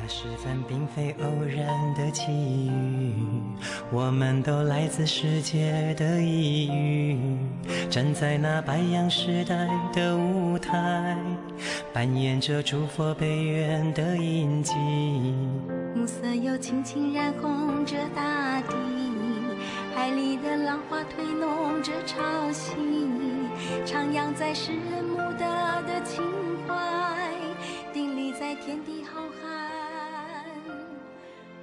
时分并非偶然的际遇，我们都来自世界的异域，站在那白羊时代的舞台，扮演着诸佛悲愿的印记。暮色又轻轻染红着大地，海里的浪花推弄着潮汐，徜徉在诗人慕德的情怀，砥砺在天地浩瀚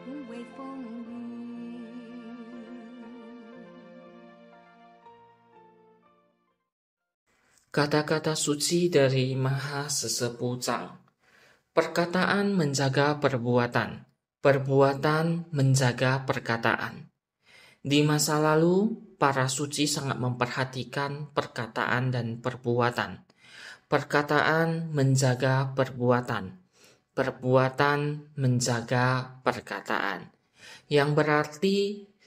无畏风雨。Kata-kata suci dari Maha Sesepuh Tsang. Perkataan menjaga perbuatan, perbuatan menjaga perkataan. Di masa lalu, para suci sangat memperhatikan perkataan dan perbuatan. Perkataan menjaga perbuatan, perbuatan menjaga perkataan. Yang berarti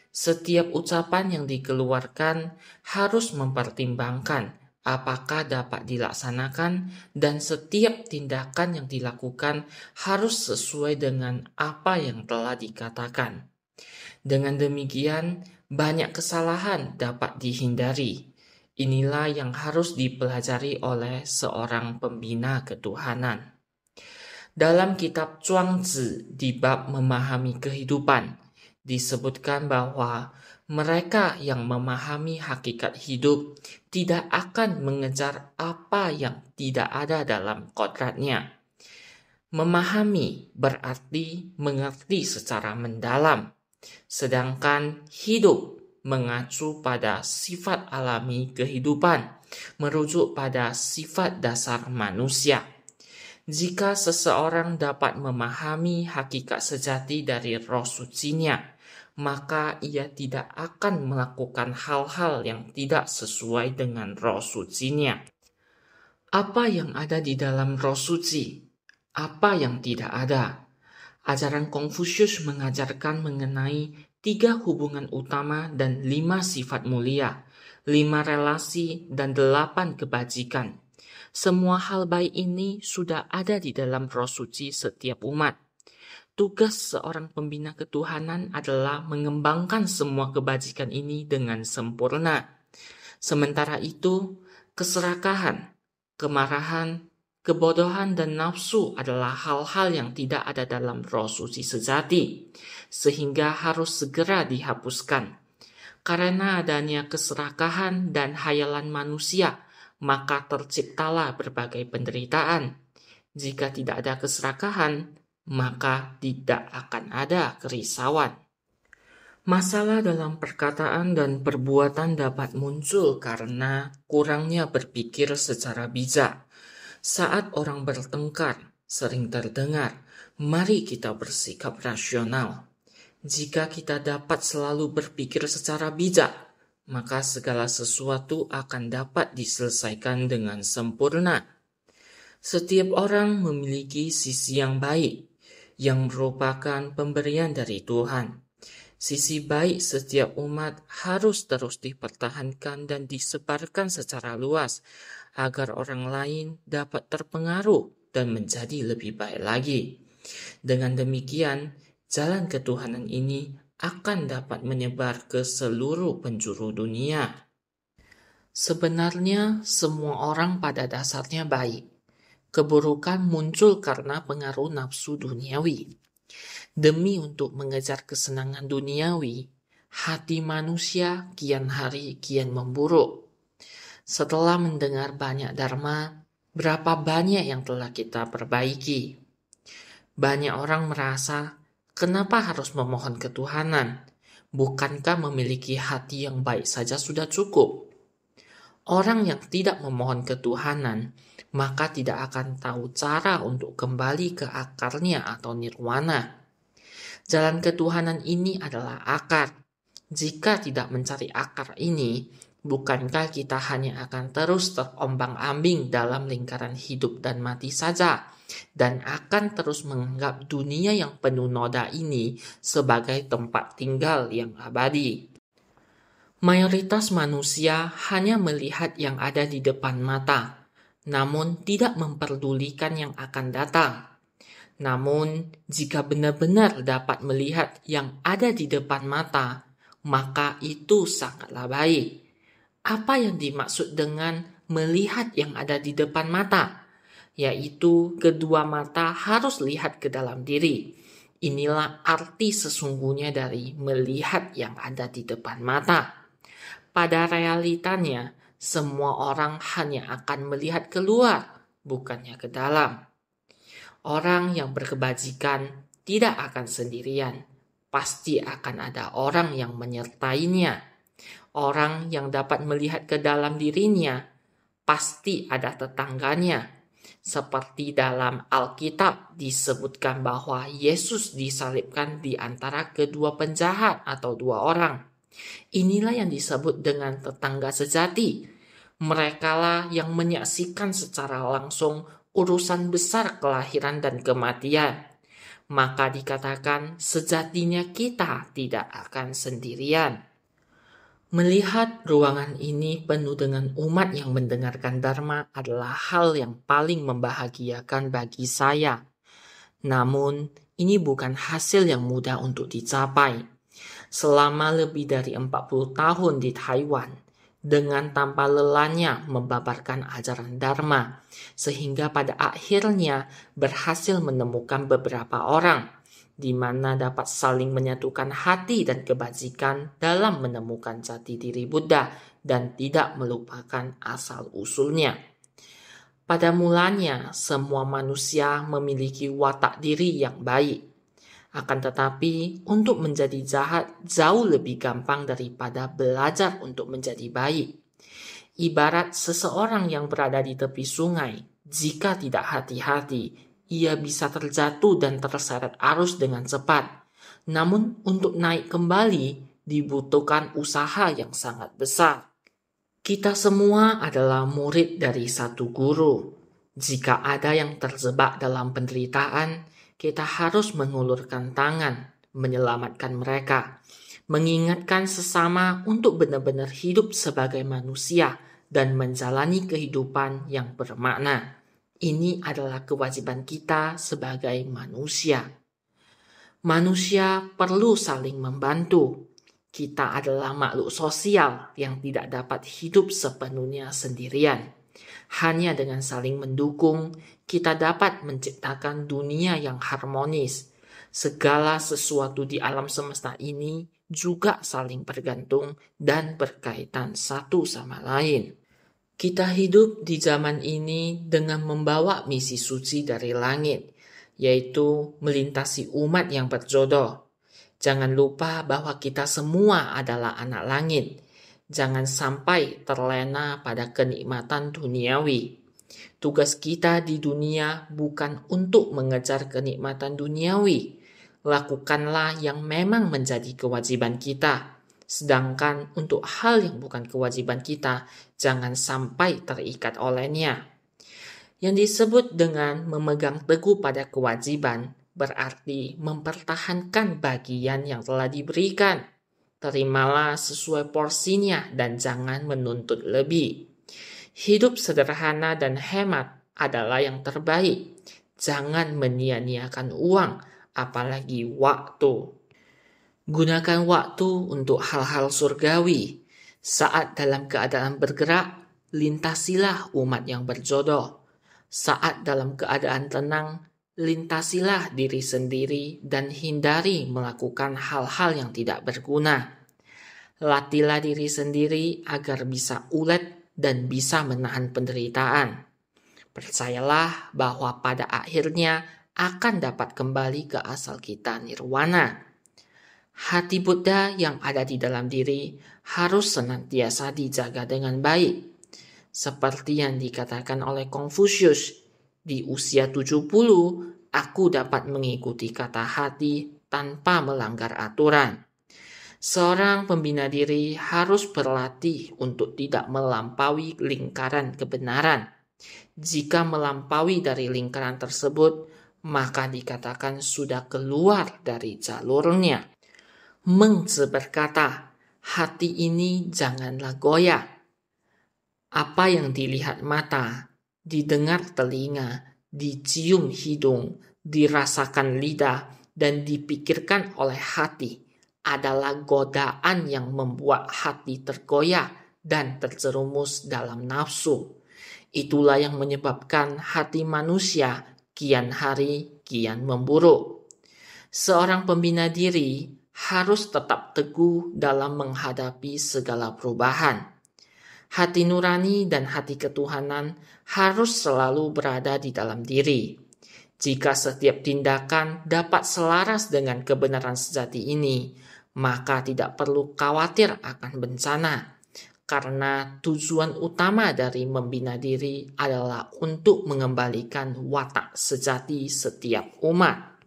setiap ucapan yang dikeluarkan harus mempertimbangkan apakah dapat dilaksanakan, dan setiap tindakan yang dilakukan harus sesuai dengan apa yang telah dikatakan. Dengan demikian, banyak kesalahan dapat dihindari. Inilah yang harus dipelajari oleh seorang pembina ketuhanan. Dalam kitab Zhuangzi di bab memahami kehidupan, disebutkan bahwa mereka yang memahami hakikat hidup tidak akan mengejar apa yang tidak ada dalam kodratnya. Memahami berarti mengerti secara mendalam, sedangkan hidup mengacu pada sifat alami kehidupan, merujuk pada sifat dasar manusia. Jika seseorang dapat memahami hakikat sejati dari roh sucinya, maka ia tidak akan melakukan hal-hal yang tidak sesuai dengan roh sucinya. Apa yang ada di dalam roh suci? Apa yang tidak ada? Ajaran Konfusius mengajarkan mengenai 3 hubungan utama dan 5 sifat mulia, 5 relasi dan 8 kebajikan. Semua hal baik ini sudah ada di dalam roh suci setiap umat. Tugas seorang pembina ketuhanan adalah mengembangkan semua kebajikan ini dengan sempurna. Sementara itu, keserakahan, kemarahan, kebodohan, dan nafsu adalah hal-hal yang tidak ada dalam roh suci sejati, sehingga harus segera dihapuskan. Karena adanya keserakahan dan hayalan manusia, maka terciptalah berbagai penderitaan. Jika tidak ada keserakahan, maka tidak akan ada kerisauan. Masalah dalam perkataan dan perbuatan dapat muncul karena kurangnya berpikir secara bijak. Saat orang bertengkar, sering terdengar, mari kita bersikap rasional. Jika kita dapat selalu berpikir secara bijak, maka segala sesuatu akan dapat diselesaikan dengan sempurna. Setiap orang memiliki sisi yang baik, yang merupakan pemberian dari Tuhan. Sisi baik setiap umat harus terus dipertahankan dan disebarkan secara luas, agar orang lain dapat terpengaruh dan menjadi lebih baik lagi. Dengan demikian, jalan ketuhanan ini akan dapat menyebar ke seluruh penjuru dunia. Sebenarnya, semua orang pada dasarnya baik. Keburukan muncul karena pengaruh nafsu duniawi. Demi untuk mengejar kesenangan duniawi, hati manusia kian hari kian memburuk. Setelah mendengar banyak dharma, berapa banyak yang telah kita perbaiki? Banyak orang merasa, kenapa harus memohon ketuhanan? Bukankah memiliki hati yang baik saja sudah cukup? Orang yang tidak memohon ketuhanan, maka tidak akan tahu cara untuk kembali ke akarnya atau nirwana. Jalan ketuhanan ini adalah akar. Jika tidak mencari akar ini, bukankah kita hanya akan terus terombang-ambing dalam lingkaran hidup dan mati saja, dan akan terus menganggap dunia yang penuh noda ini sebagai tempat tinggal yang abadi. Mayoritas manusia hanya melihat yang ada di depan mata, namun tidak memperdulikan yang akan datang. Namun, jika benar-benar dapat melihat yang ada di depan mata, maka itu sangatlah baik. Apa yang dimaksud dengan melihat yang ada di depan mata? Yaitu kedua mata harus lihat ke dalam diri. Inilah arti sesungguhnya dari melihat yang ada di depan mata. Pada realitanya, semua orang hanya akan melihat keluar, bukannya ke dalam. Orang yang berkebajikan tidak akan sendirian. Pasti akan ada orang yang menyertainya. Orang yang dapat melihat ke dalam dirinya, pasti ada tetangganya. Seperti dalam Alkitab disebutkan bahwa Yesus disalibkan di antara kedua penjahat atau dua orang. Inilah yang disebut dengan tetangga sejati. Merekalah yang menyaksikan secara langsung urusan besar kelahiran dan kematian. Maka dikatakan sejatinya kita tidak akan sendirian. Melihat ruangan ini penuh dengan umat yang mendengarkan Dharma adalah hal yang paling membahagiakan bagi saya. Namun, ini bukan hasil yang mudah untuk dicapai. Selama lebih dari 40 tahun di Taiwan, dengan tanpa lelahnya membabarkan ajaran Dharma, sehingga pada akhirnya berhasil menemukan beberapa orang di mana dapat saling menyatukan hati dan kebajikan dalam menemukan jati diri Buddha dan tidak melupakan asal-usulnya. Pada mulanya, semua manusia memiliki watak diri yang baik. Akan tetapi, untuk menjadi jahat jauh lebih gampang daripada belajar untuk menjadi baik. Ibarat seseorang yang berada di tepi sungai, jika tidak hati-hati, ia bisa terjatuh dan terseret arus dengan cepat. Namun, untuk naik kembali dibutuhkan usaha yang sangat besar. Kita semua adalah murid dari satu guru. Jika ada yang terjebak dalam penderitaan, kita harus mengulurkan tangan, menyelamatkan mereka, mengingatkan sesama untuk benar-benar hidup sebagai manusia dan menjalani kehidupan yang bermakna. Ini adalah kewajiban kita sebagai manusia. Manusia perlu saling membantu. Kita adalah makhluk sosial yang tidak dapat hidup sepenuhnya sendirian. Hanya dengan saling mendukung, kita dapat menciptakan dunia yang harmonis. Segala sesuatu di alam semesta ini juga saling bergantung dan berkaitan satu sama lain. Kita hidup di zaman ini dengan membawa misi suci dari langit, yaitu melintasi umat yang berjodoh. Jangan lupa bahwa kita semua adalah anak langit. Jangan sampai terlena pada kenikmatan duniawi. Tugas kita di dunia bukan untuk mengejar kenikmatan duniawi. Lakukanlah yang memang menjadi kewajiban kita. Sedangkan untuk hal yang bukan kewajiban kita, jangan sampai terikat olehnya. Yang disebut dengan memegang teguh pada kewajiban berarti mempertahankan bagian yang telah diberikan. Terimalah sesuai porsinya dan jangan menuntut lebih. Hidup sederhana dan hemat adalah yang terbaik. Jangan menyia-nyiakan uang, apalagi waktu. Gunakan waktu untuk hal-hal surgawi. Saat dalam keadaan bergerak, lintasilah umat yang berjodoh. Saat dalam keadaan tenang, lintasilah diri sendiri dan hindari melakukan hal-hal yang tidak berguna. Latihlah diri sendiri agar bisa ulet dan bisa menahan penderitaan. Percayalah bahwa pada akhirnya akan dapat kembali ke asal kita nirwana. Hati Buddha yang ada di dalam diri harus senantiasa dijaga dengan baik. Seperti yang dikatakan oleh Confucius, di usia 70, aku dapat mengikuti kata hati tanpa melanggar aturan. Seorang pembina diri harus berlatih untuk tidak melampaui lingkaran kebenaran. Jika melampaui dari lingkaran tersebut, maka dikatakan sudah keluar dari jalurnya. Meng Tzu berkata, hati ini janganlah goyah. Apa yang dilihat mata, didengar telinga, dicium hidung, dirasakan lidah, dan dipikirkan oleh hati adalah godaan yang membuat hati tergoyah dan terjerumus dalam nafsu. Itulah yang menyebabkan hati manusia kian hari kian memburuk. Seorang pembina diri harus tetap teguh dalam menghadapi segala perubahan. Hati nurani dan hati ketuhanan harus selalu berada di dalam diri. Jika setiap tindakan dapat selaras dengan kebenaran sejati ini, maka tidak perlu khawatir akan bencana, karena tujuan utama dari membina diri adalah untuk mengembalikan watak sejati setiap umat.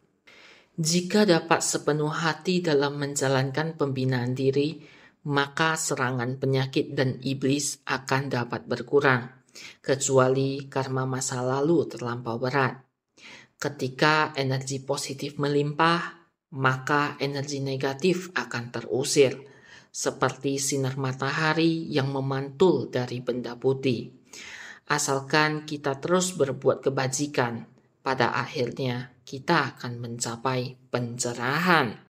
Jika dapat sepenuh hati dalam menjalankan pembinaan diri, maka serangan penyakit dan iblis akan dapat berkurang, kecuali karma masa lalu terlampau berat. Ketika energi positif melimpah, maka energi negatif akan terusir, seperti sinar matahari yang memantul dari benda putih. Asalkan kita terus berbuat kebajikan, pada akhirnya kita akan mencapai pencerahan.